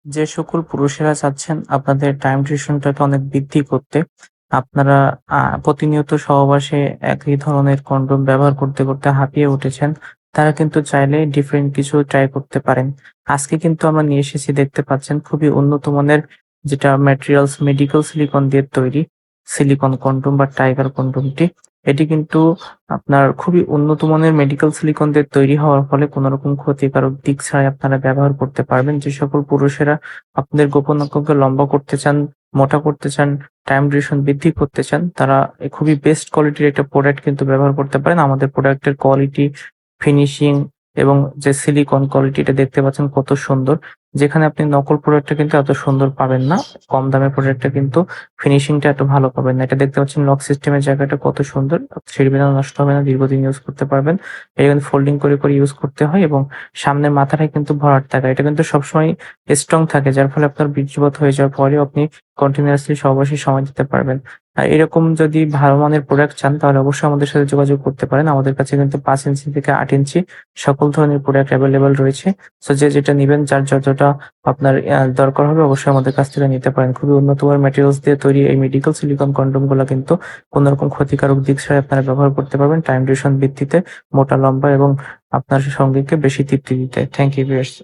যে সকল পুরুষেরা চাচ্ছেন আপনাদের টাইম ডিউরেশনটাকে অনেক বৃদ্ধি করতে, আপনারা প্রতিনিয়ত সহবাসে একই ধরনের কন্ডোম ব্যবহার করতে হাঁপিয়ে উঠেছেন, তারা কিন্তু চাইলে ডিফারেন্ট কিছু ট্রাই করতে পারেন। আজকে কিন্তু আমরা নিয়ে এসেছি দেখতে পাচ্ছেন খুবই উন্নত মানের যেটা ম্যাটেরিয়ালস মেডিকেল সিলিকন দিয়ে তৈরি সিলিকন কন্ডোম বা টাইগার কন্ডোমটি। এটি কিন্তু আপনার খুবই উন্নত মানের মেডিকেল সিলিকন দিয়ে তৈরি হওয়ার ফলে কোন রকম ক্ষতিকারক দিক ছাড়াই আপনারা ব্যবহার করতে পারবেন। যে সকল পুরুষেরা আপনাদের গোপন অঙ্গকে লম্বা করতে চান, মোটা করতে চান, টাইম ডিউরেশন বৃদ্ধি করতে চান, তারা খুবই বেস্ট কোয়ালিটির একটা প্রোডাক্ট কিন্তু ব্যবহার করতে পারেন। আমাদের প্রোডাক্টের কোয়ালিটি, ফিনিশিং এবং যে সিলিকন কোয়ালিটিটা দেখতে পাচ্ছেন কত সুন্দর। যেখানে আপনি নকল প্রোডাক্টটা কিন্তু এত সুন্দর পাবেন না। কম দামের প্রোডাক্টটা কিন্তু ফিনিশিংটা এত ভালো পাবেন না। এটা দেখতে পাচ্ছেন লক সিস্টেমের জায়গাটা কত সুন্দর। ছিঁড়বে না, নষ্ট হবে না, দীর্ঘদিন ইউজ করতে পারবেন। এটা কিন্তু ফোল্ডিং করে ইউজ করতে হয় এবং সামনের মাথাটায় কিন্তু ভরাট থাকে। এটা কিন্তু সবসময় স্ট্রং থাকে, যার ফলে আপনার বীর্যপাত হয়ে যাওয়ার পরেও আপনি কন্টিনিউয়াসলি সহবাসে সময় দিতে পারবেন। এরকম যদি ভালো মানের প্রোডাক্ট চান তাহলে অবশ্যই আমাদের সাথে যোগাযোগ করতে পারেন। আমাদের কাছে কিন্তু ৫ ইঞ্চি থেকে ৮ ইঞ্চি সকল ধরনের প্রোডাক্ট এভেইলেবল রয়েছে। সো যে যেটা নিবেন, যার যতটা আপনার দরকার হবে অবশ্যই আমাদের কাছ থেকে নিতে পারেন। খুবই উন্নত মানের ম্যাটেরিয়ালস দিয়ে তৈরি এই মেডিকেল সিলিকন কন্ডোম গুলা কিন্তু কোন রকম ক্ষতিকারক দিক ছাড়াই আপনারা ব্যবহার করতে পারবেন টাইম ডিউরেশন বৃদ্ধিতে, মোটা লম্বা এবং আপনার সঙ্গীকে বেশি তৃপ্তি দিতে। Thank you viewers.